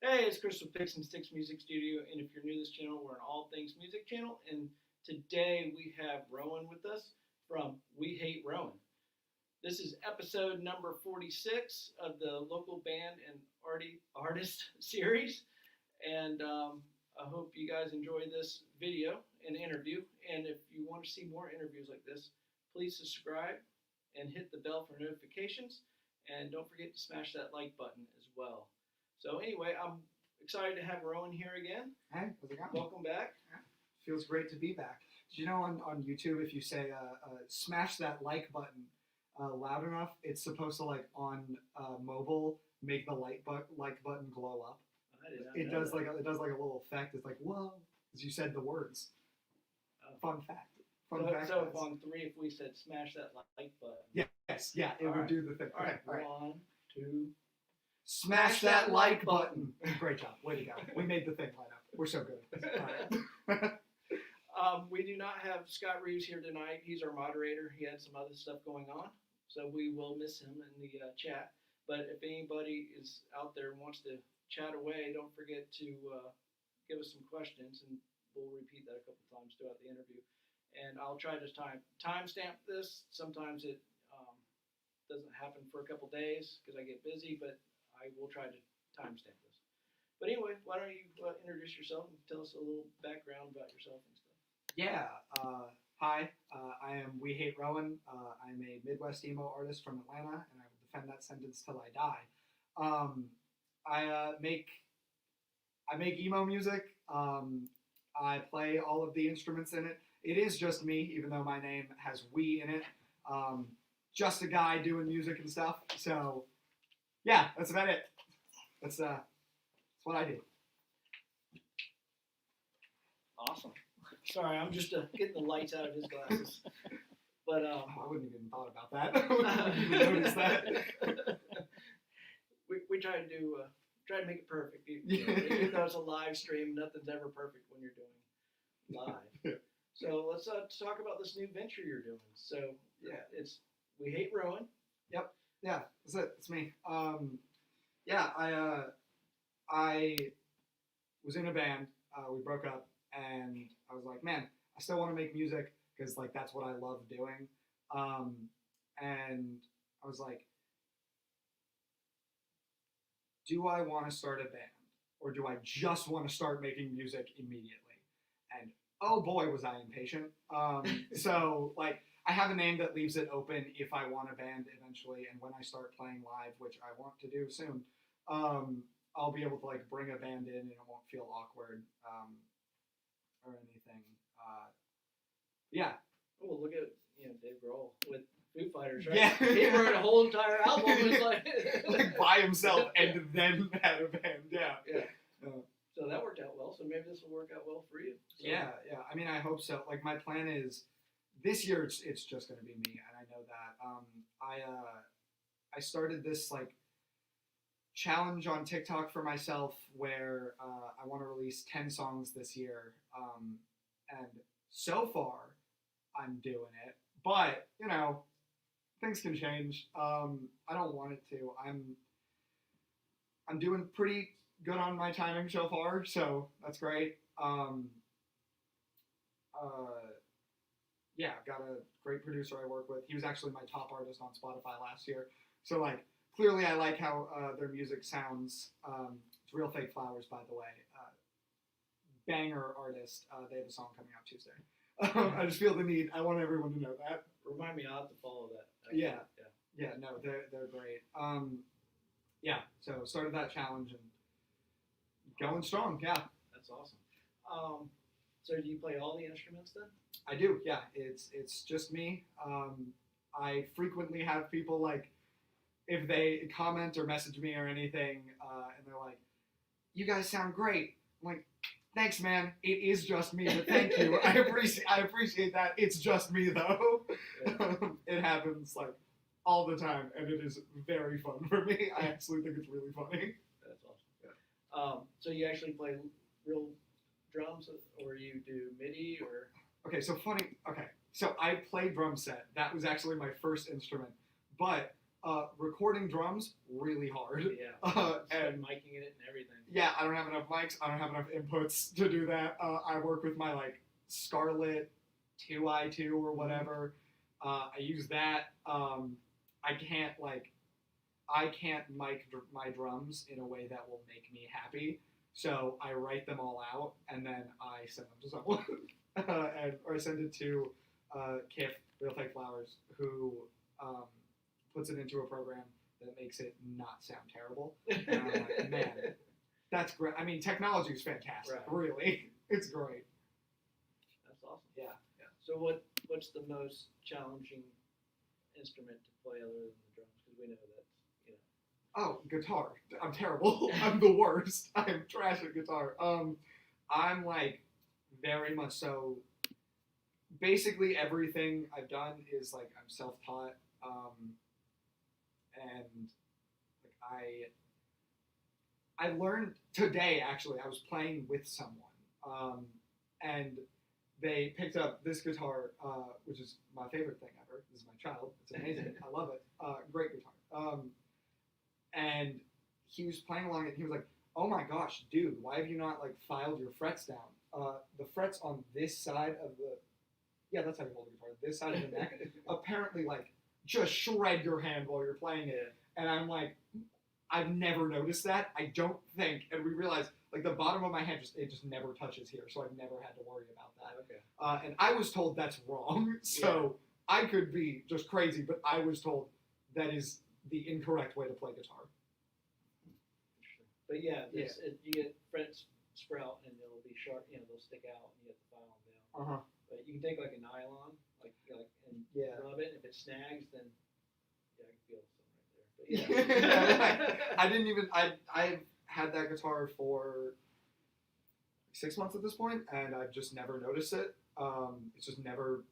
Hey, it's Chris with Picks and Sticks Music Studio, and if you're new to this channel, we're an all things music channel, and today we have Rowan with us from We Hate Rowan. This is episode number 46 of the local band and artist series, and I hope you guys enjoy this video and interview, and if you want to see more interviews like this, please subscribe and hit the bell for notifications, and don't forget to smash that like button as well. So anyway, I'm excited to have Rowan here again. Hey, how's it going? Welcome back. Feels great to be back. Do you know on YouTube, if you say smash that like button loud enough, it's supposed to on mobile make the like button glow up. I did not It know does that. it does like a little effect. It's like whoa, as you said the words. Fun fact. So if on 3, if we said smash that like button. Yes, yeah, it All would right. do the thing. All right, Okay, 1, 2. Smash that like button. Great job. Way to go. We made the thing light up. We're so good at this. All right. We do not have Scott Reeves here tonight. He's our moderator. He had some other stuff going on, so we will miss him in the chat. But if anybody is out there and wants to chat away, don't forget to give us some questions, and we'll repeat that a couple times throughout the interview. And I'll try to timestamp this. Sometimes it doesn't happen for a couple days because I get busy, but I will try to timestamp this. But anyway, why don't you introduce yourself and tell us a little background about yourself and stuff. Yeah. Hi. I am We Hate Rowan. I'm a Midwest emo artist from Atlanta, and I will defend that sentence till I die. I make emo music. I play all of the instruments in it. It is just me, even though my name has "we" in it. Just a guy doing music and stuff. So, yeah, that's about it. That's what I do. Awesome. Sorry, I'm just getting the lights out of his glasses. But I wouldn't even thought about that. I wouldn't even notice that. we try to do try to make it perfect. Even though it's a live stream, nothing's ever perfect when you're doing live. So let's talk about this new venture you're doing. So yeah, it's We Hate Rowan. Yep. Yeah, that's it. It's me. Yeah, I was in a band. We broke up, and I was like, man, I still want to make music because that's what I love doing. And I was like, do I want to start a band, or do I just want to start making music immediately? And oh boy, was I impatient. So I have a name that leaves it open if I want a band eventually, and when I start playing live, which I want to do soon, I'll be able to bring a band in and it won't feel awkward or anything. Yeah. Oh, look at Dave Grohl with Foo Fighters, right? Yeah. He wrote a whole entire album with by himself and then had a band. Yeah. Yeah. So that worked out well. So maybe this will work out well for you. So. Yeah. I mean, I hope so. My plan is this year. It's just going to be me, and I know that. I started this challenge on TikTok for myself where I want to release 10 songs this year, and so far I'm doing it. But things can change. I don't want it to. I'm doing pretty good on my timing so far, so that's great. Yeah, I've got a great producer I work with. He was actually my top artist on Spotify last year. So clearly I like how their music sounds. It's Real Fake Flowers, by the way. Banger artist. They have a song coming out Tuesday. I just feel the need. I want everyone to know that. Remind me, I'll have to follow that. Yeah. No, they're great. Yeah. So started that challenge and going strong. Yeah. That's awesome. So do you play all the instruments then? I do. Yeah. It's just me. I frequently have people if they comment or message me or anything, and they're like, "You guys sound great." I'm like, "Thanks, man. It is just me, but thank you. I appreciate that. It's just me, though." Yeah. It happens all the time, and it is very fun for me. I actually think it's really funny. That's awesome. Yeah. So you actually play real drums, or you do MIDI, or? Okay, so funny. Okay, so I play drum set. That was actually my first instrument, but recording drums really hard. Yeah. And miking it and everything. yeah, I don't have enough mics. I don't have enough inputs to do that. I work with my like Scarlett 2i2 or whatever. I use that. I can't mic my drums in a way that will make me happy. So I write them all out and then I send them to someone, or I send it to Kif Real Fake Flowers, who puts it into a program that makes it not sound terrible. And I'm like, man, that's great. I mean, technology is fantastic. Right. Really, it's great. That's awesome. Yeah. So what's the most challenging instrument to play other than the drums? Because we know that's, you know. Oh, guitar. I'm terrible. I'm the worst. I'm trash at guitar. I'm like very much so. Basically, everything I've done is like I'm self-taught, and like I learned today. Actually, I was playing with someone, and they picked up this guitar, which is my favorite thing ever. This is my child. It's amazing. I love it. Great guitar. And he was playing along and he was like, "Oh my gosh, dude, why have you not like filed your frets down? The frets on this side of the, yeah, that's how you hold the guitar. This side of the neck apparently like just shred your hand while you're playing it." And I'm like, I've never noticed that. I don't think. And we realized like the bottom of my hand just never touches here, so I've never had to worry about that. Okay. And I was told that's wrong, so I could be just crazy, but I was told that is the incorrect way to play guitar. But yeah, you get frets sprout and they'll be sharp. You know, they'll stick out and you have to file them down. But you can take like a nylon, and rub it. And if it snags, then I can feel something right there. But yeah. I didn't even. I've had that guitar for 6 months at this point, and I've just never noticed it. It's just never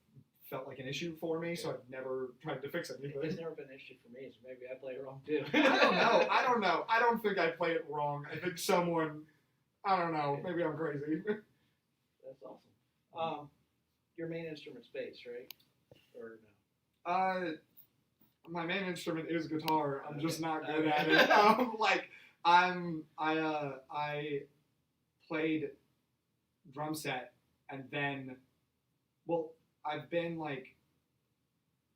felt like an issue for me, so I've never tried to fix anything. It's never been an issue for me, so maybe I play it wrong too. I don't know. I don't think I play it wrong. I think someone, I don't know, maybe I'm crazy. That's awesome. Your main instrument's bass, right? Or no? My main instrument is guitar. I'm just not good Okay. at it. I played drum set, and then, well, I've been like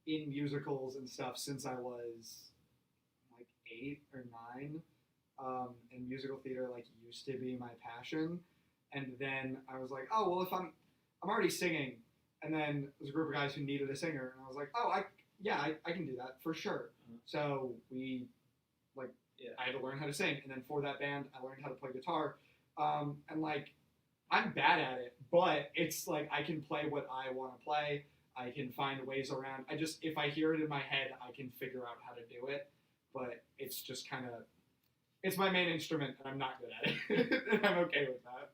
in musicals and stuff since I was like 8 or 9, and musical theater like used to be my passion. And then I was like, oh well, if I'm already singing, and then there was a group of guys who needed a singer, and I was like, oh I can do that for sure. So we I had to learn how to sing, and then for that band I learned how to play guitar, and like I'm bad at it, but it's like I can play what I want to play. I can find ways around. If I hear it in my head, I can figure out how to do it. But it's just kind of, it's my main instrument, and I'm not good at it, and I'm okay with that.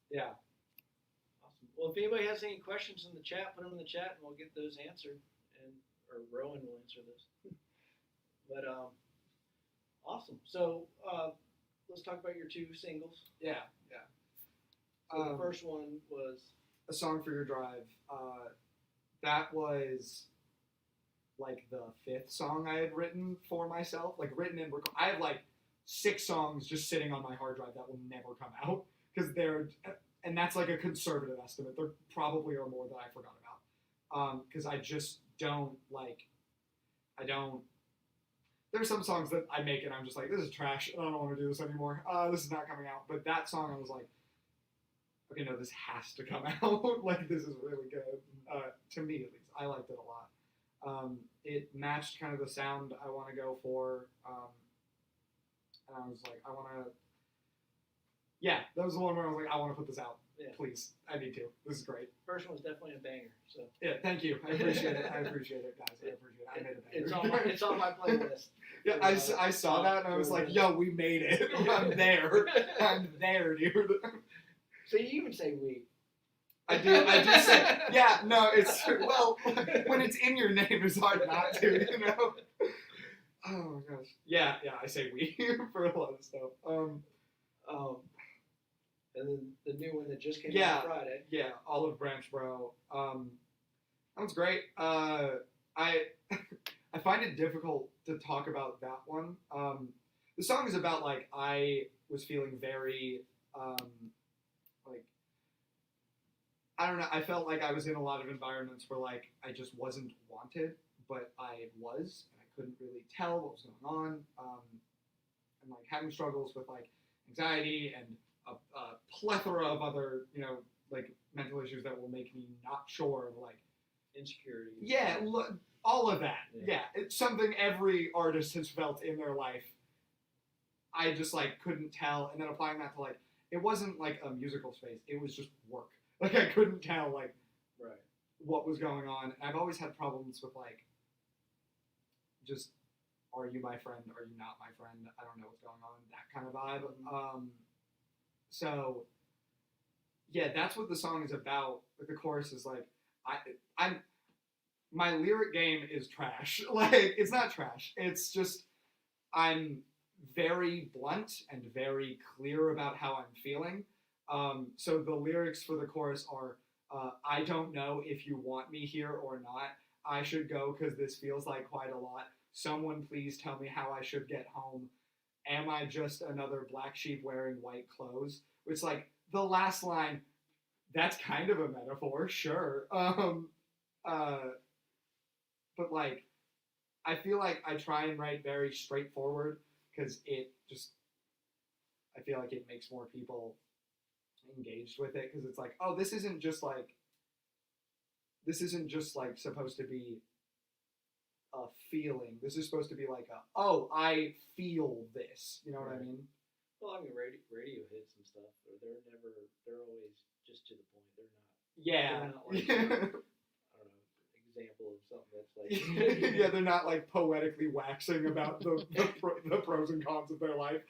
Yeah. Awesome. Well, if anybody has any questions in the chat, put them in the chat, and we'll get those answered, or Rowan will answer those. But awesome. So let's talk about your 2 singles. Yeah. So the first one was A Song for Your Drive. That was like the 5th song I had written for myself, like written and recorded. I have like 6 songs just sitting on my hard drive that will never come out because and that's like a conservative estimate. There probably are more that I forgot about because I just don't like. There's some songs that I make and I'm just like, this is trash. I don't want to do this anymore. This is not coming out. But that song, I was like, okay, no, this has to come out. Like, this is really good. To me, at least. I liked it a lot. It matched kind of the sound I want to go for. And I was like, that was the one where I was like, I want to put this out. Yeah. Please. I need to. This is great. First one was definitely a banger. So yeah, thank you. I appreciate it. I appreciate it, guys. I appreciate it. I made it banger. It's on my playlist. Yeah, I saw that and I was like, yo, we made it. I'm there. I'm there, dude. So you even say we. I do say, yeah, no, it's, well, when it's in your name, it's hard not to, you know? Oh, my gosh. Yeah, I say we for a lot of stuff. And then the new one that just came out Friday. Yeah, Olive Branch Bro. That one's great. I find it difficult to talk about that one. the song is about like I was feeling very like I don't know. I felt like I was in a lot of environments where like I just wasn't wanted, but I was, and I couldn't really tell what was going on, and like having struggles with like anxiety and a plethora of other like mental issues that will make me not sure of like Insecurity. yeah, all of that. Yeah. Yeah, it's something every artist has felt in their life. I just like couldn't tell, and then applying that to like it wasn't like a musical space; it was just work. Like I couldn't tell like Right. what was going on. I've always had problems with like just are you my friend? Are you not my friend? I don't know what's going on. That kind of vibe. So yeah, that's what the song is about. Like the chorus is like I'm my lyric game is trash. Like it's not trash. It's just I'm very blunt and very clear about how I'm feeling. So the lyrics for the chorus are, I don't know if you want me here or not. I should go because this feels like quite a lot. Someone please tell me how I should get home. Am I just another black sheep wearing white clothes? Which, like, the last line, that's kind of a metaphor, sure. But, like, I feel like I try and write very straightforward because it just, I feel like it makes more people engaged with it because it's like, oh, this isn't just like supposed to be a feeling. This is supposed to be like oh, I feel this. You know what I mean? Well, I mean, radio hits and stuff, they're always just to the point. Yeah. They're not like, I don't know, example of something that's like. Yeah, they're not like poetically waxing about the pros and cons of their life.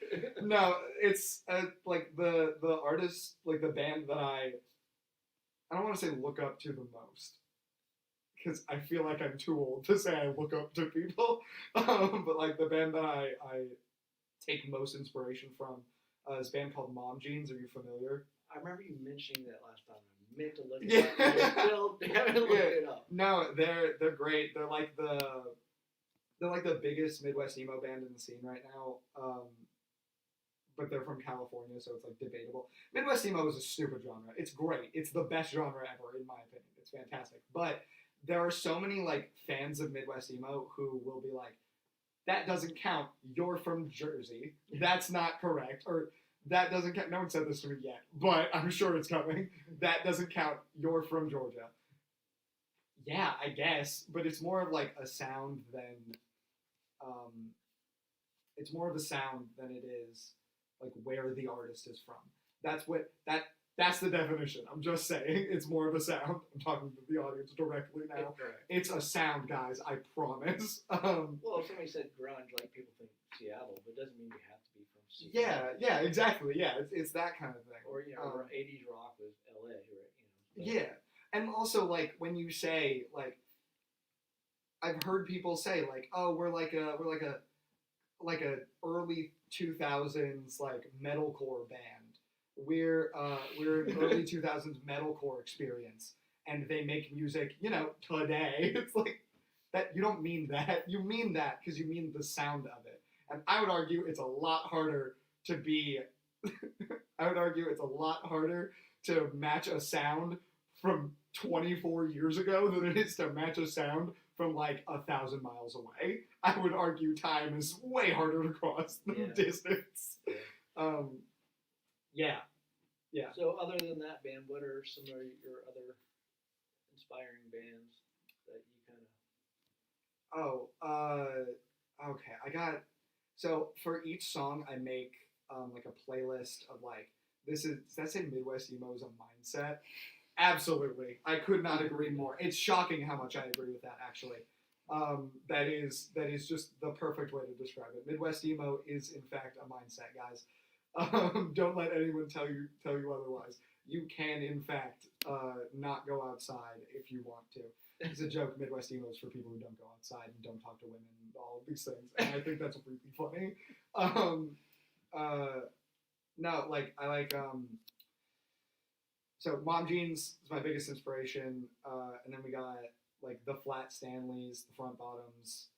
No, it's like the artist, like the band that I don't want to say look up to the most because I feel like I'm too old to say I look up to people. But like the band that I take most inspiration from is a band called Mom Jeans. Are you familiar? I remember you mentioning that last time. I meant to look it up. I still haven't looked it up. No, they're great. They're like the biggest Midwest emo band in the scene right now. But they're from California, so it's like debatable. Midwest emo is a stupid genre. It's great. It's the best genre ever, in my opinion. It's fantastic. But there are so many like fans of Midwest emo who will be like, that doesn't count. You're from Jersey. That's not correct. Or that doesn't count. No one said this to me yet, but I'm sure it's coming. That doesn't count. You're from Georgia. Yeah, I guess, but it's more of like a sound than it's more of a sound than it is like where the artist is from. That's the definition. I'm just saying it's more of a sound. I'm talking to the audience directly now. It's a sound, guys. I promise. Well, if somebody said grunge, like people think Seattle, but it doesn't mean you have to be from Seattle. Yeah, exactly. Yeah, it's that kind of thing. Or 80s rock was LA, right? Yeah, and also like when you say like, I've heard people say like, oh, we're like a early 2000s like metalcore band. We're an early 2000s metalcore experience, and they make music, today. It's like that. You don't mean that. You mean that because you mean the sound of it. And I would argue it's a lot harder to be. I would argue it's a lot harder to match a sound from 24 years ago than it is to match a sound from like 1,000 miles away. I would argue time is way harder to cross than distance. Yeah. So other than that band, what are some of your other inspiring bands that you kind of? Okay. So for each song, I make like a playlist of like does that say Midwest emo is a mindset? Absolutely. I could not agree more. It's shocking how much I agree with that, actually. That is just the perfect way to describe it. Midwest emo is, in fact, a mindset, guys. Don't let anyone tell you otherwise. You can, in fact, not go outside if you want to. It's a joke. Midwest emo is for people who don't go outside and don't talk to women and all of these things. And I think that's really funny. No, like I like. So Mom Jeans is my biggest inspiration, and then we got like the Flat Stanleys, the Front Bottoms,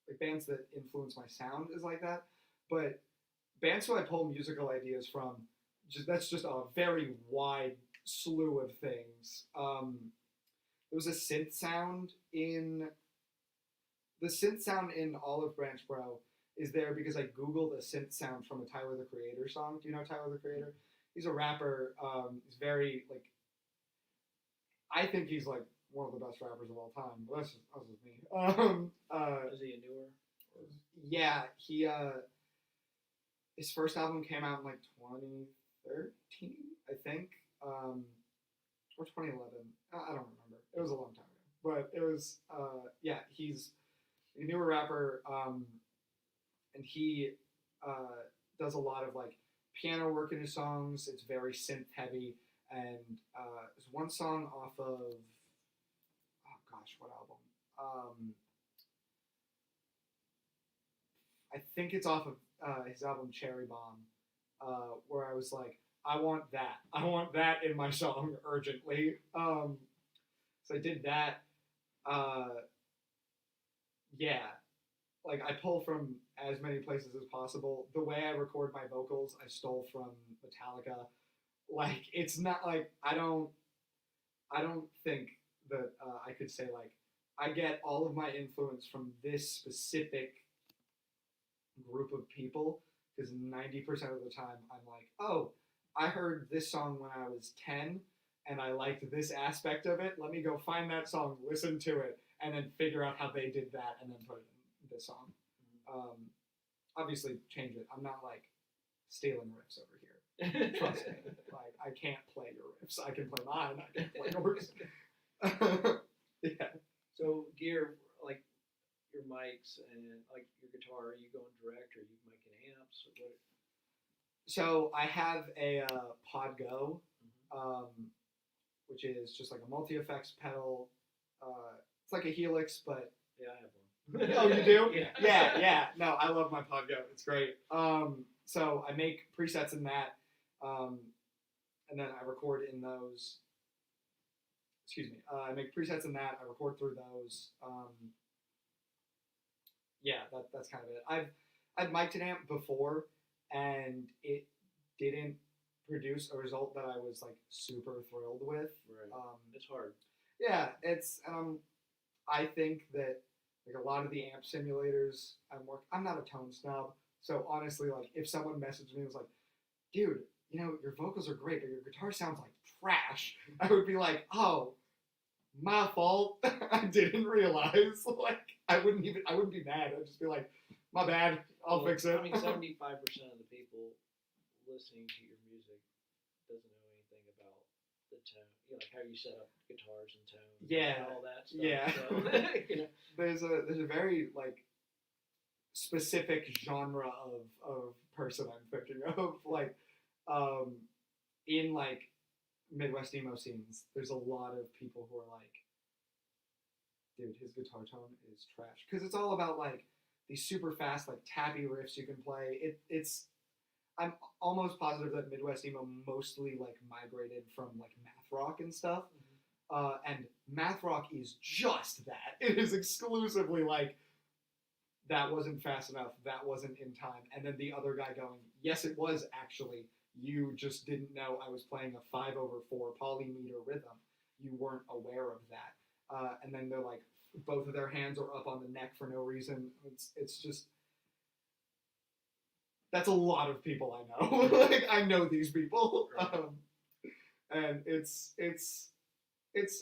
like bands that influence my sound is like that. But bands who I pull musical ideas from, that's just a very wide slew of things. There was a synth sound in Olive Branch Bro is there because I googled a synth sound from a Tyler the Creator song. Do you know Tyler the Creator? He's a rapper. He's very like, I think he's like one of the best rappers of all time. But that's just me. Is he a newer? Yeah, he his first album came out in like 2013, I think, or 2011. I don't remember. It was a long time ago, but it was yeah. He's a newer rapper, and he does a lot of like piano work in his songs. It's very synth heavy, and there's one song off of what album? I think it's off of his album Cherry Bomb, where I was like, I want that in my song urgently. So I did that. Yeah, like I pull from as many places as possible. The way I record my vocals, I stole from Metallica. Like it's not like I don't think that I could say like I get all of my influence from this specific group of people because 90% of the time I'm like, oh, I heard this song when I was 10 and I liked this aspect of it. Let me go find that song, listen to it, and then figure out how they did that and then put it in this song. Obviously, change it. I'm not like stealing riffs over here. Trust me. Like I can't play your riffs. I can play mine. I can't play yours. Yeah. So gear, like your mics and like your guitar, are you going direct or are you miking amps or what? So I have a Pod Go, which is just like a multi-effects pedal. It's like a Helix, but yeah, I have one. Oh, you do? Yeah. Yeah. No, I love my Pod Go. It's great. So I make presets in that, and then I record in those. Excuse me. I make presets in that. I record through those. Yeah, that's kind of it. I've mic'd an amp before, and it didn't produce a result that I was like super thrilled with. Right. It's hard. Yeah, it's I think that like a lot of the amp simulators I'm not a tone snob, so honestly, like if someone messaged me and was like, dude, you know, your vocals are great, but your guitar sounds like trash, I would be like, oh, my fault. I didn't realize. Like I wouldn't be mad. I'd just be like, my bad. I'll fix it. I mean, 75% of the people listening to your music doesn't know anything about the tone, you know, like how you set up guitars and tones, yeah, and all that stuff. Yeah. So, you know. There's a very like specific genre of person I'm thinking of. Like, in like Midwest emo scenes, there's a lot of people who are like, dude, his guitar tone is trash. Because it's all about like these super fast, like tappy riffs you can play. It's I'm almost positive that Midwest emo mostly like migrated from like math rock and stuff. And math rock is just that. It is exclusively like, that wasn't fast enough, that wasn't in time. And then the other guy going, yes, it was actually. You just didn't know I was playing a 5/4 polymeter rhythm. You weren't aware of that. And then they're like, both of their hands are up on the neck for no reason. It's just, that's a lot of people I know. Like I know these people, and it's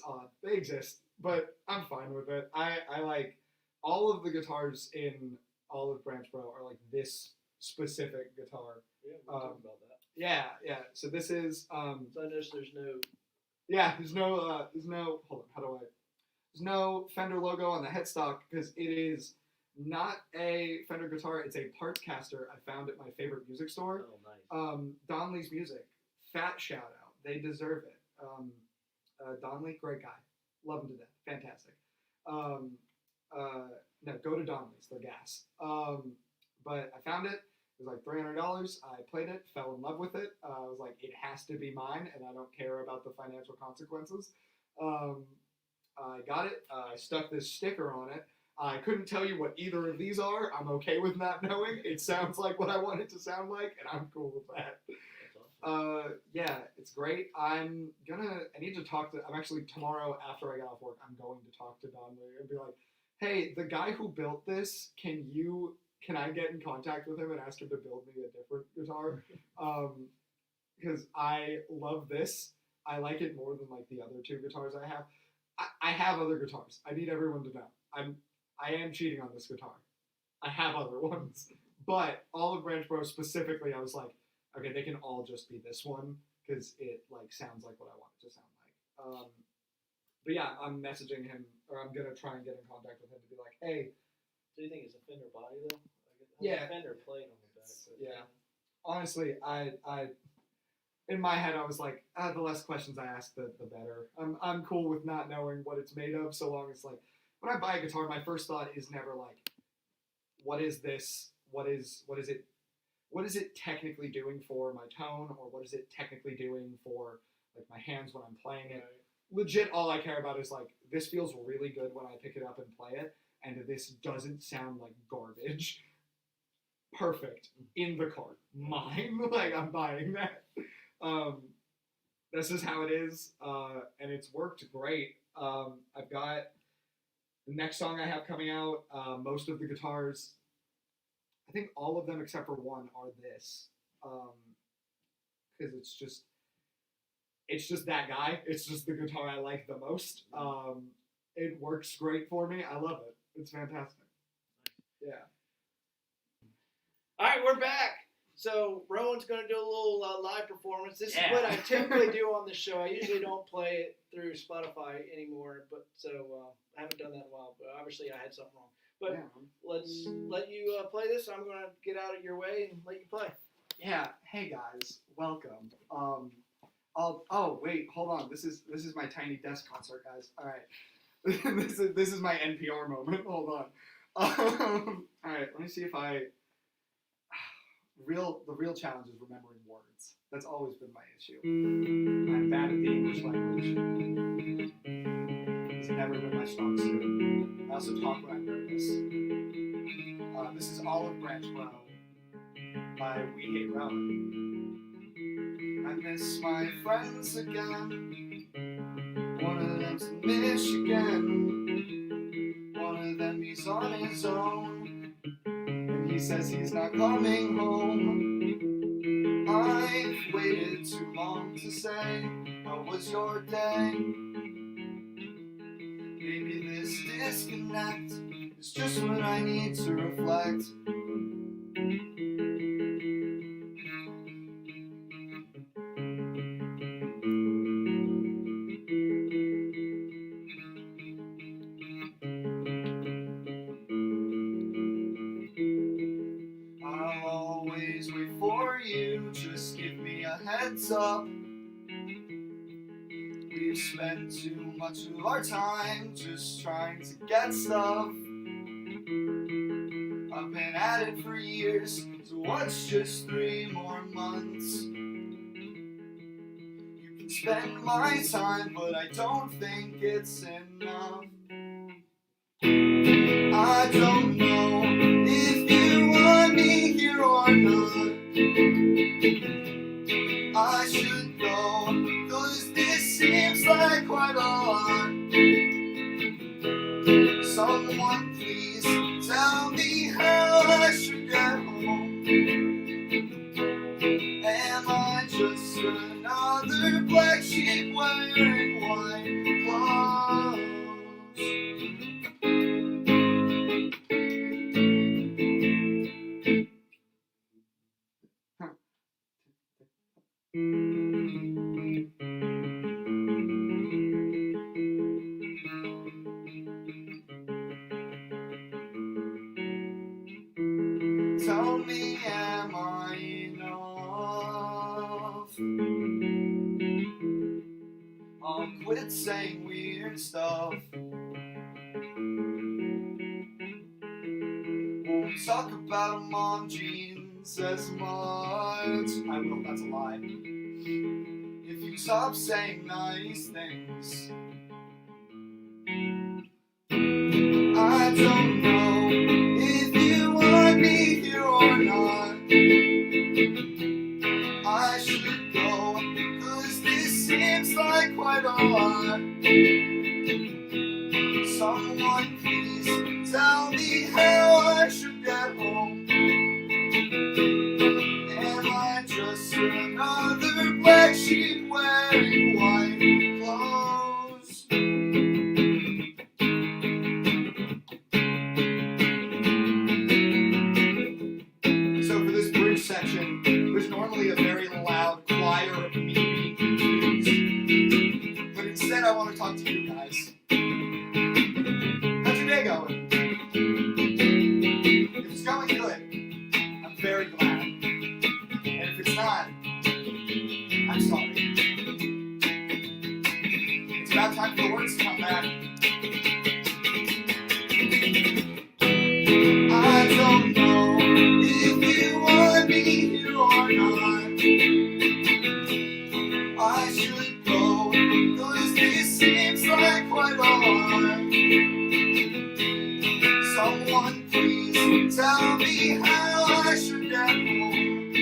odd. They exist, but I'm fine with it. I like all of the guitars in Olive Branch Bro are like this specific guitar. Yeah, we'll talk about that. Yeah. So this is. So I noticed there's no. Yeah, there's no. Hold on. How do I? There's no Fender logo on the headstock because it is not a Fender guitar. It's a part caster I found at my favorite music store. Oh, nice. Donley's Music. Fat shout out. They deserve it. Donley, great guy. Love him to death. Fantastic. No, go to Donley's. They're gas. But I found it. It was like $300. I played it, fell in love with it. I was like, it has to be mine, and I don't care about the financial consequences. I got it. I stuck this sticker on it. I couldn't tell you what either of these are. I'm okay with not knowing. It sounds like what I want it to sound like, and I'm cool with that. Yeah, it's great. I need to talk to, I'm actually, tomorrow after I get off work, I'm going to talk to Don Lee and be like, hey, the guy who built this, can I get in contact with him and ask him to build me a different guitar? Because I love this. I like it more than like the other two guitars I have. I have other guitars. I need everyone to know. I am cheating on this guitar. I have other ones. But Olive Branch Bros specifically, I was like, okay, they can all just be this one because it like sounds like what I want it to sound like. But yeah, I'm messaging him, or I'm gonna try and get in contact with him to be like, hey. Do you think it's a Fender body though? Yeah. Fender plate on the back. Yeah. Honestly, I in my head I was like, the less questions I ask, the better. I'm cool with not knowing what it's made of, so long as like when I buy a guitar, my first thought is never like, what is this? What is it technically doing for my tone, or what is it technically doing for like my hands when I'm playing it? Right. Legit, all I care about is like, this feels really good when I pick it up and play it, and this doesn't sound like garbage. Perfect. In the cart. Mine. Like, I'm buying that. This is how it is, and it's worked great. I've got the next song I have coming out. Most of the guitars, I think all of them except for one, are this, because it's just that guy. It's just the guitar I like the most. It works great for me. I love it. It's fantastic. Yeah. All right, we're back. So Rowan's going to do a little live performance. This is what I typically do on the show. I usually don't play it through Spotify anymore, but so I haven't done that in a while. But obviously, I had something wrong. But let's let you play this. I'm going to get out of your way and let you play. Yeah. Hey guys, welcome. Oh wait, hold on. This is my tiny desk concert, guys. All right. this is my NPR moment. Hold on. All right. Let me see if the real challenge is remembering words. That's always been my issue. I'm bad at the English language. It's never been my strong suit. I also talk when I'm nervous. This is Olive Branch Rowan by We Hate Rowan. I miss my friends again. One of them's in Michigan. One of them, he's on his own. And he says he's not coming home. I've waited too long to say, how was your day? Maybe this disconnect is just what I need to reflect. I'll always wait for you, just give me a heads up. We've spent too much of our time just trying to get stuff. I've been at it for years, so what's just 3 more months? You can spend my time, but I don't think it's enough. I don't know if you want me here or not. I should go, 'cause this seems like quite a lot. Someone please tell me how I should get home. Am I just another black sheep wearing white clothes? Tell me, am I enough? I'll quit saying weird stuff. Won't talk about mom jeans as much. I will, that's a lie. If you stop saying nice things, I don't know if you want me here or not. I should go, 'cause this seems like quite a lot. Someone please tell me how I should get home. Am I just another black sheep wearing white clothes? So for this bridge section, there's normally a very loud choir of me being confused. But instead I want to talk to you guys. How's your day going? If it's going good, I'm very glad. And if it's not, I'm sorry. It's about time for the words to come back. I don't know if you want me here or not. I should go, 'cause this seems like quite a lot. Someone please tell me how I should get home.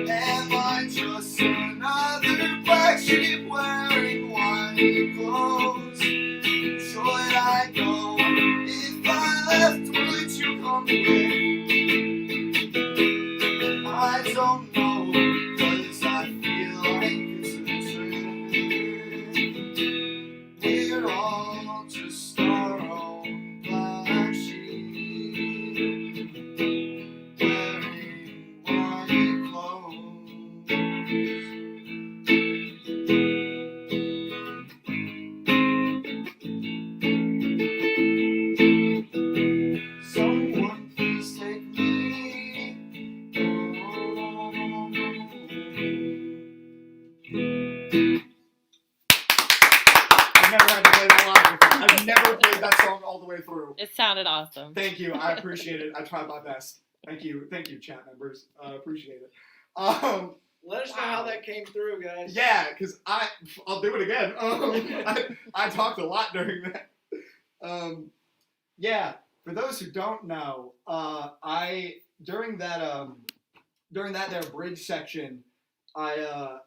Am I just another black sheep wearing white clothes? Should I go? If I left, would you come with? I don't know, 'cause I feel like it's the truth. We're all just our own black sheep wearing white clothes. Someone please take me home. I've never had to play that live before. I've never played that song all the way through. It sounded awesome. Thank you. I appreciate it. I tried my best. Thank you, chat members. Appreciate it. Let us know how that came through, guys. Yeah, because I'll do it again. I talked a lot during that. Yeah, for those who don't know, during that their bridge section, I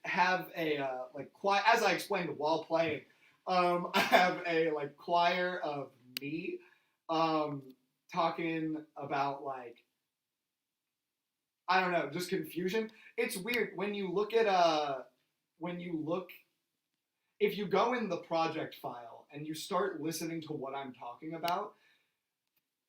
have a like choir, as I explained while playing. I have a like choir of me talking about like, I don't know, just confusion. It's weird when you look at if you go in the project file and you start listening to what I'm talking about,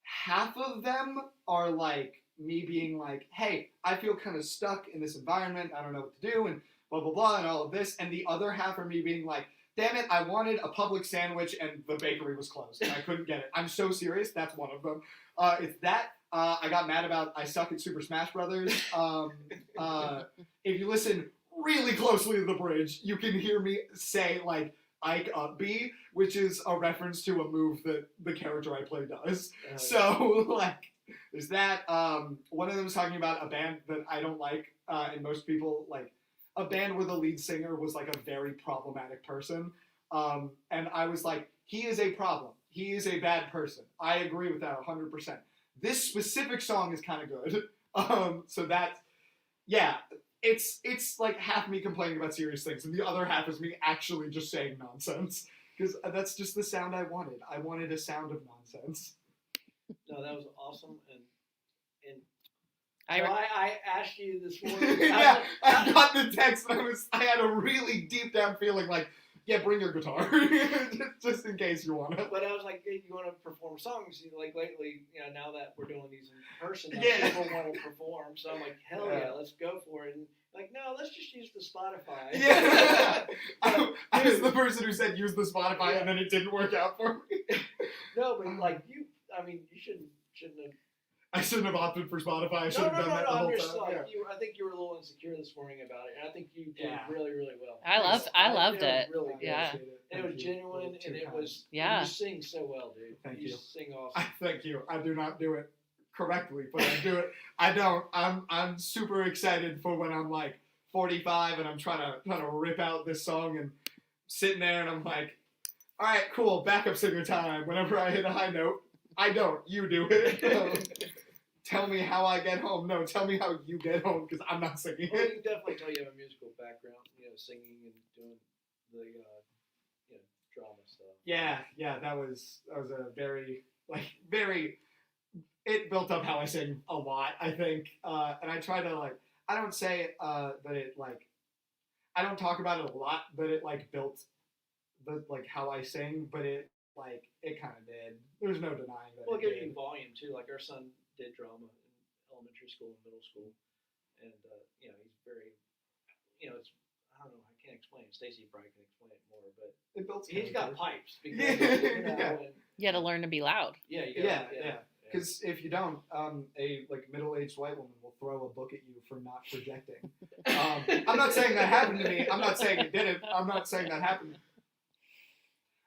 half of them are like me being like, hey, I feel kind of stuck in this environment, I don't know what to do, and blah blah blah and all of this, and the other half are me being like, damn it, I wanted a Publix sandwich and the bakery was closed and I couldn't get it. I'm so serious, that's one of them. It's that. I got mad about I suck at Super Smash Brothers. If you listen really closely to the bridge, you can hear me say like Ike up B, which is a reference to a move that the character I play does. So like, there's that. One of them was talking about a band that I don't like, and most people like a band where the lead singer was like a very problematic person. And I was like, he is a problem. He is a bad person. I agree with that 100%. This specific song is kind of good. So that, yeah, it's like half me complaining about serious things, and the other half is me actually just saying nonsense. Because that's just the sound I wanted. I wanted a sound of nonsense. No, that was awesome, and I so re- I asked you this morning. Yeah, I got the text, and I had a really deep down feeling like, yeah, bring your guitar, just in case you want it. But I was like, hey, you want to perform songs? Like lately, you know, now that we're doing these in person, like, Yeah. people want to perform. So I'm like, hell yeah, let's go for it. And like, no, let's just use the Spotify. Yeah, I was the person who said use the Spotify, and then it didn't work out for me. No, but like you shouldn't have. I shouldn't have opted for Spotify. I should have done that the I'm whole just time. like, Yeah. I think you were a little insecure this morning about it, and I think you did Yeah. really, really well. I loved it. Really good. Yeah. And it was genuine, and it was. Yeah. You sing so well, dude. Thank you. you. Sing awesome. Thank you. I do not do it correctly, but I do it. I don't. I'm super excited for when I'm like 45 and I'm trying to rip out this song and sitting there and I'm like, All right, cool. Backup singer time. Whenever I hit a high note, I don't. You do it. Tell me how I get home. No, tell me how you get home because I'm not singing Well, you it. can definitely tell you have a musical background, singing and doing the, drama stuff. Yeah, that was a very. It built up how I sing a lot, I think, and I try to I don't say that it I don't talk about it a lot, but it built the how I sing, but it kind of did. There's no denying that. Well, it it gives did. you volume too. Like our son did drama in elementary school and middle school, and he's very, it's I don't know, I can't explain it. Stacy probably can explain it more, but It builds. he's got pipes because Yeah. You got to learn to be loud. Yeah. Because if you don't, a middle-aged white woman will throw a book at you for not projecting. I'm not saying that happened to me. I'm not saying it didn't. I'm not saying that happened.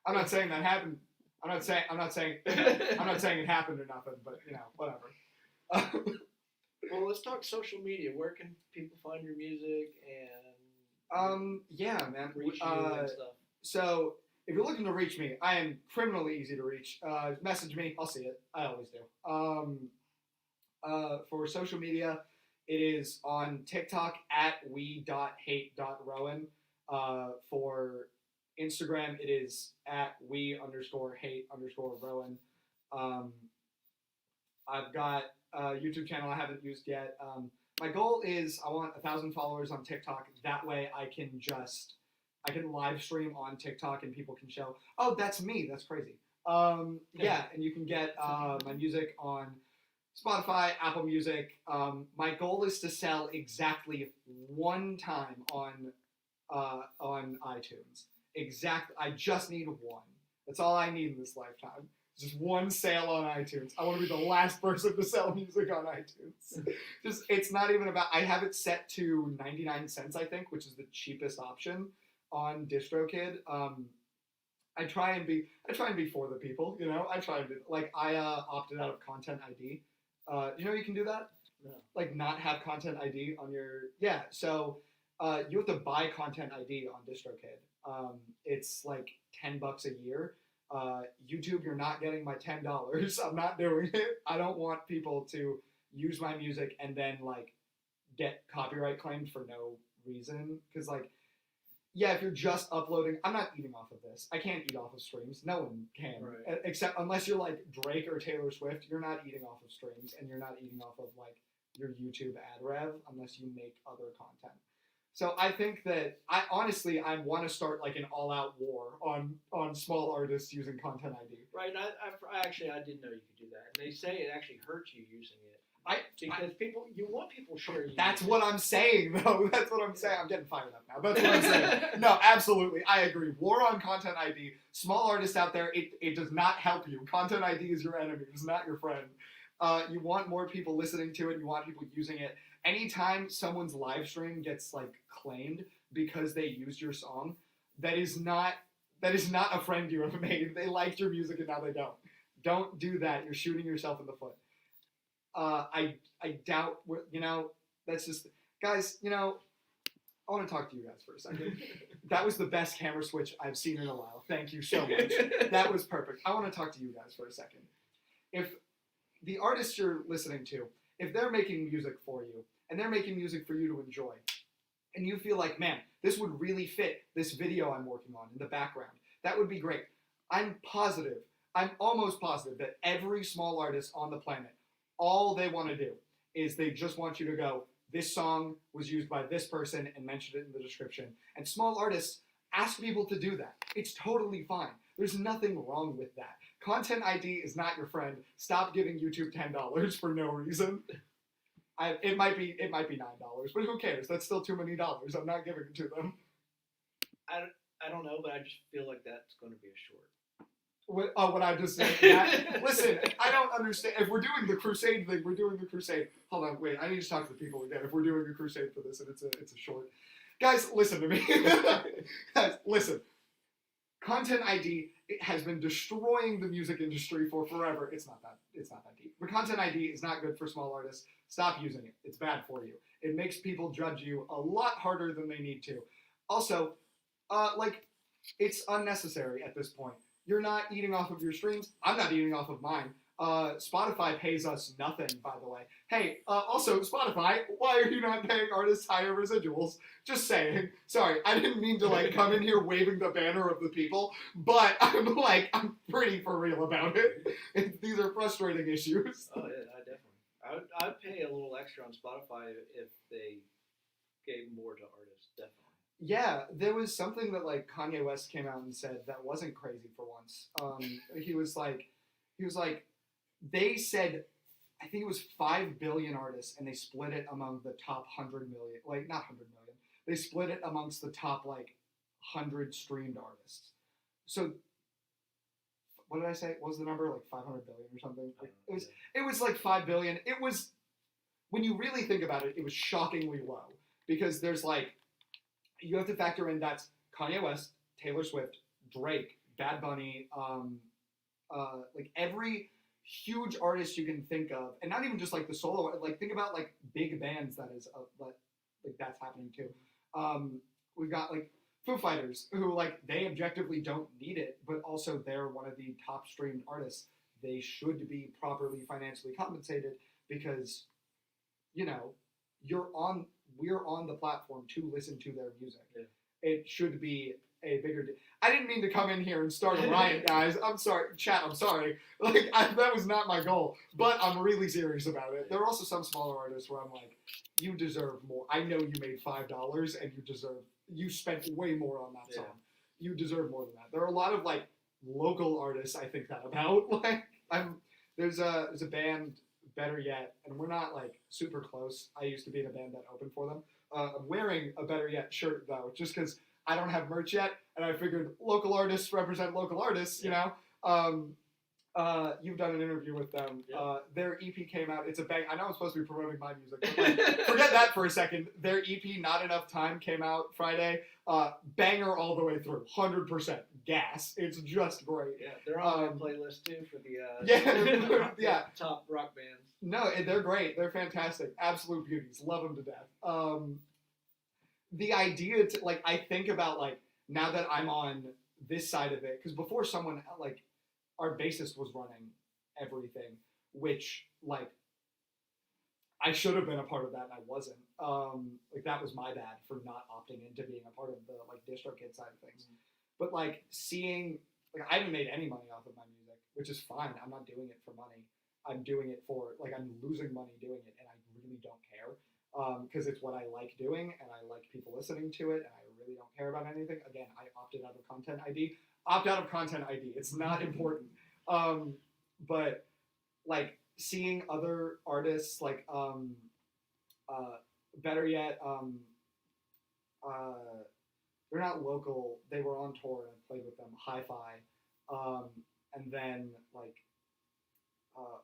I'm not saying that happened. I'm not saying it happened or nothing. But whatever. Well, let's talk social media. Where can people find your music and yeah, man. reach you and stuff? So if you're looking to reach me, I am criminally easy to reach. Message me. I'll see it. I always do. For social media, it is on TikTok at we.hate.rowan. For Instagram, it is at we_hate_rowan. I've got a YouTube channel I haven't used yet. My goal is I want 1,000 followers on TikTok. That way I can live stream on TikTok and people can show, oh, that's me. That's crazy. Yeah, and you can get my music on Spotify, Apple Music. My goal is to sell exactly one time on iTunes. Exactly. I just need one. That's all I need in this lifetime. Just one sale on iTunes. I want to be the last person to sell music on iTunes. It's not even about. I have it set to 99 cents, I think, which is the cheapest option on DistroKid. I try and be for the people. I try and be I opted out of Content ID. You can do that. No. Not have Content ID on your So you have to buy Content ID on DistroKid. It's $10 a year. YouTube, you're not getting my $10. I'm not doing it. I don't want people to use my music and then get copyright claimed for no reason. Because if you're just uploading, I'm not eating off of this. I can't eat off of streams. No one can, right. Except unless you're Drake or Taylor Swift. You're not eating off of streams, and you're not eating off of your YouTube ad rev unless you make other content. So I think that I want to start an all-out war on small artists using Content ID. Right, and I didn't know you could do that. And they say it actually hurts you using it. Because you want people sharing you. That's what I'm saying, though. That's what I'm saying. I'm getting fired up now. That's what I'm saying. No, absolutely. I agree. War on Content ID. Small artists out there, it does not help you. Content ID is your enemy. It's not your friend. You want more people listening to it. You want people using it. Anytime someone's live stream gets claimed because they used your song, that is not a friend you have made. They liked your music and now they don't. Don't do that. You're shooting yourself in the foot. I doubt that's just guys. I want to talk to you guys for a second. That was the best camera switch I've seen in a while. Thank you so much. That was perfect. I want to talk to you guys for a second. If the artists you're listening to, if they're making music for you and they're making music for you to enjoy, and you feel man, this would really fit this video I'm working on in the background, that would be great. I'm almost positive that every small artist on the planet, all they want to do is they just want you to go, this song was used by this person and mention it in the description. And small artists ask people to do that. It's totally fine. There's nothing wrong with that. Content ID is not your friend. Stop giving YouTube $10 for no reason. It might be $9, but who cares? That's still too many dollars. I'm not giving it to them. I don't know, but I just feel like that's going to be a short. What I just said. Listen, I don't understand. If we're doing the crusade thing, we're doing the crusade. Hold on, wait. I need to talk to the people again. If we're doing a crusade for this and it's a short, guys, listen to me. Guys, listen. Content ID has been destroying the music industry for forever. It's not that deep. But Content ID is not good for small artists. Stop using it. It's bad for you. It makes people judge you a lot harder than they need to. Also, it's unnecessary at this point. You're not eating off of your streams. I'm not eating off of mine. Spotify pays us nothing, by the way. Hey, also, Spotify, why are you not paying artists higher residuals? Just saying. Sorry, I didn't mean to, like, come in here waving the banner of the people, but I'm pretty for real about it. These are frustrating issues. Oh, yeah, I definitely. I'd pay a little extra on Spotify if they gave more to artists, definitely. Yeah, there was something that, like, Kanye West came out and said that wasn't crazy for once. He was like, they said, I think it was 5 billion artists, and they split it among the top 100 million, like, not 100 million. They split it amongst the top, like, 100 streamed artists. So, what did I say? What was the number? Like 500 billion or something? It was like 5 billion. It was, when you really think about it, it was shockingly low. Because there's, like, you have to factor in that's Kanye West, Taylor Swift, Drake, Bad Bunny, like, every huge artist you can think of, and not even just like the solo, like think about like big bands that is like that's happening too. We've got like Foo Fighters, who like they objectively don't need it, but also they're one of the top streamed artists. They should be properly financially compensated because, you know, we're on the platform to listen to their music. Yeah. It should be a bigger deal. I didn't mean to come in here and start a riot, guys. I'm sorry, chat. I'm sorry. Like that was not my goal, but I'm really serious about it. There are also some smaller artists where I'm like, you deserve more. I know you made $5, and you spent way more on that song. You deserve more than that. There are a lot of like local artists I think that about. Like there's a band, Better Yet, and we're not like super close. I used to be in a band that opened for them. I'm wearing a Better Yet shirt though, just because I don't have merch yet, and I figured local artists represent local artists, you know? You've done an interview with them. Yeah. Their EP came out. It's a bang. I know I'm supposed to be promoting my music, but like, forget that for a second. Their EP, Not Enough Time, came out Friday. Banger all the way through. 100% gas. It's just great. Yeah, they're on my playlist too for the yeah. top rock bands. No, they're great. They're fantastic. Absolute beauties. Love them to death. The idea to, like, I think about, like, now that I'm on this side of it, because before someone, like, our bassist was running everything, which, like, I should have been a part of that and I wasn't. Like, that was my bad for not opting into being a part of the, like, DistroKid side of things. But, like, seeing, like, I haven't made any money off of my music, which is fine. I'm not doing it for money. I'm doing it for, like, I'm losing money doing it, and I really don't care. Because it's what I like doing, and I like people listening to it, and I really don't care about anything. Again, I opted out of Content ID. Opt out of Content ID. It's not important. But, like, seeing other artists, like, Better Yet, they're not local. They were on tour, and I played with them. Hi-Fi. And then, like,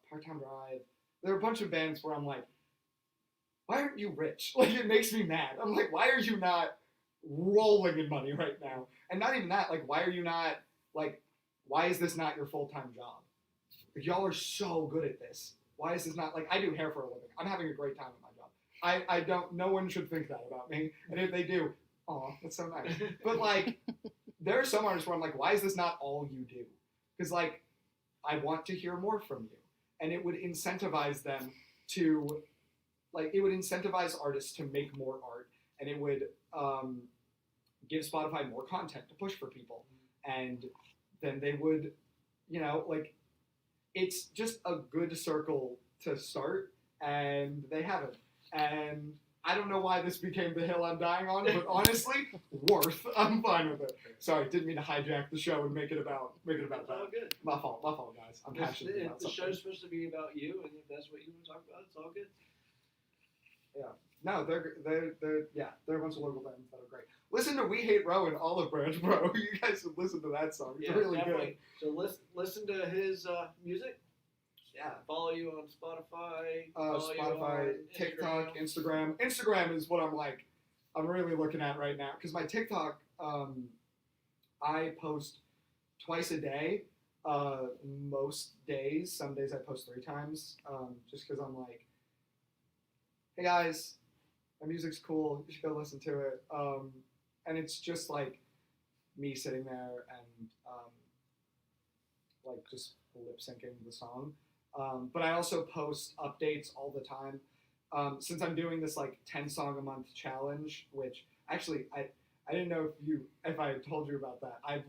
Part-Time Drive. There are a bunch of bands where I'm like, why aren't you rich? Like, it makes me mad. I'm like, why are you not rolling in money right now? And not even that, like, why are you not, like, why is this not your full-time job? Like, y'all are so good at this. Why is this not, like, I do hair for a living. I'm having a great time at my job. I don't, no one should think that about me. And if they do, aw, that's so nice. But, like, there are some artists where I'm like, why is this not all you do? Because, like, I want to hear more from you. And it would incentivize them to, like, it would incentivize artists to make more art, and it would give Spotify more content to push for people. And then they would, you know, like, it's just a good circle to start, and they haven't. And I don't know why this became the hill I'm dying on, but honestly, worth. I'm fine with it. Sorry, didn't mean to hijack the show and make it about It's that. all good. My fault, guys. I'm passionate about The something. show's supposed to be about you, and if that's what you want to talk about, it's all good. Yeah. No, they're a bunch of local bands that are great. Listen to We Hate Rowan, Olive Branch, bro. You guys should listen to that song. It's really definitely. Good. So listen to his music. Yeah. Follow you on Spotify. Follow you Spotify, on TikTok, Instagram. Instagram is what I'm really looking at right now. Because my TikTok, I post twice a day. Most days. Some days I post 3 times. Just because I'm like, hey guys, my music's cool. You should go listen to it. And it's just like me sitting there and like just lip syncing the song. But I also post updates all the time. Since I'm doing this like 10 song a month challenge, which actually I didn't know if I told you about that. I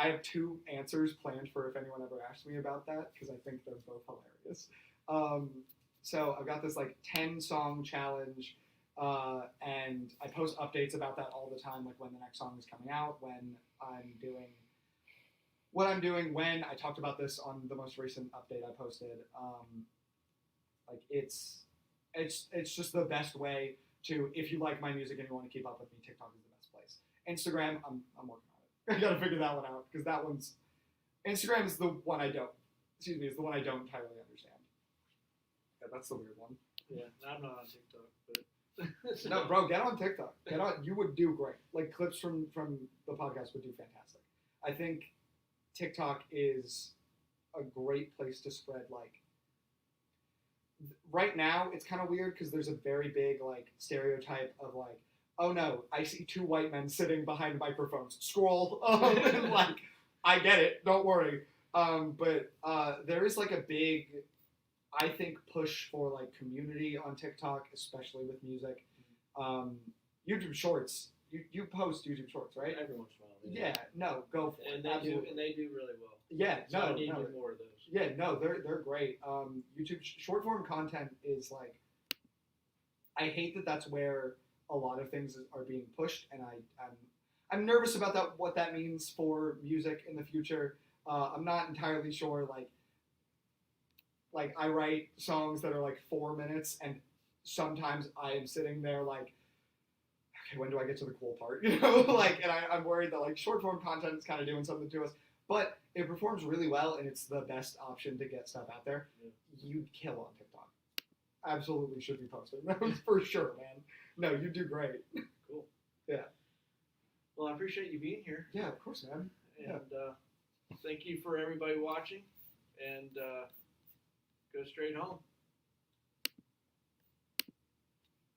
have 2 answers planned for if anyone ever asks me about that because I think they're both hilarious. So I've got this like 10 song challenge, and I post updates about that all the time, like when the next song is coming out, when I'm doing what I'm doing. When I talked about this on the most recent update I posted, like it's just the best way to, if you like my music and you want to keep up with me, TikTok is the best place. Instagram, I'm working on it. I gotta figure that one out because Instagram is the one I don't entirely understand. Yeah, that's the weird one. Yeah, I'm not on TikTok, but No, bro, get on TikTok. Get on. You would do great. Like clips from the podcast would do fantastic. I think TikTok is a great place to spread like. Right now, it's kind of weird because there's a very big like stereotype of like, oh no, I see 2 white men sitting behind microphones. Scroll. And like, I get it. Don't worry. But there is like a big, I think, push for like community on TikTok, especially with music. YouTube Shorts. You post YouTube Shorts, right? every once in a while. Yeah. No, go for And it. they do really well. Yeah. So I need no. to do more of those. Yeah, no, they're great. YouTube short form content is like, I hate that that's where a lot of things are being pushed, and I'm nervous about that, what that means for music in the future. I'm not entirely sure. Like I write songs that are like 4 minutes, and sometimes I am sitting there like, okay, when do I get to the cool part? You know, like, and I'm worried that like short form content is kind of doing something to us. But it performs really well, and it's the best option to get stuff out there. Yeah. You'd kill on TikTok. Absolutely should be posting those for sure, man. No, you do great. Cool. Yeah. Well, I appreciate you being here. Yeah, of course, man. And thank you for everybody watching. And go straight home.